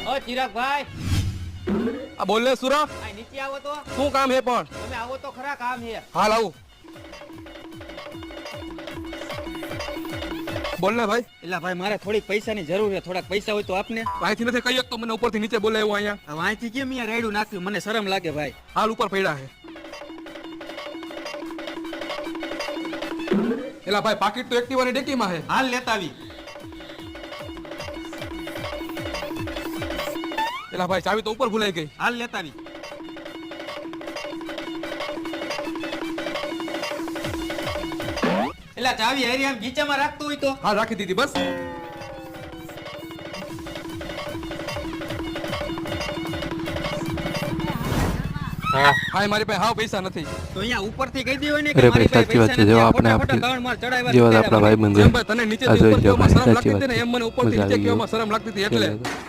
ઓ ચિરાગભાઈ, આ બોલ ને સુરા, આ નીચે આવો તો. શું કામ હે પણ? તમે આવો તો ખરા, કામ છે. હાલ આવું. બોલ ને ભાઈ. એટલે ભાઈ મારે થોડીક પૈસાની જરૂર છે, થોડાક પૈસા હોય તો આપને. અહીંથી નથી કહી શકતો, મને ઉપરથી નીચે બોલે એવું અહીંયા. હવે અહીંથી કેમ અહીંયા રેડું નાખ્યું, મને શરમ લાગે ભાઈ. હાલ ઉપર પડ્યા હે. એલા ભાઈ પાકીટ તો એક્ટિવાની ડેકીમાં હે. હાલ લેતા આવી. એલા ભાઈ ચાવી તો ઉપર ભૂલાઈ ગઈ. હાલ લેતા આવી. એટલે ચાવી હારી આમ ગીચામાં રાખતો હોય તો. હા રાખી દીધી બસ. હા મારી પાસે હાવ પૈસા નથી. તો અહીંયા ઉપરથી કહી દેવાય ને અરે ભાઈ સાચી વાત છે, જેવા આપણે જેવા આપણા ભાઈ બંધ એમ ભાઈ તને નીચે આ જોઈ ઉપર લો કહેવામાં ભાઈ, શરમ સાચી લાગતી હતી ને, વાત એમ મને છે. ઉપરથી મજા નીચે આવી કહેવામાં શરમ લાગતી હતી એટલે.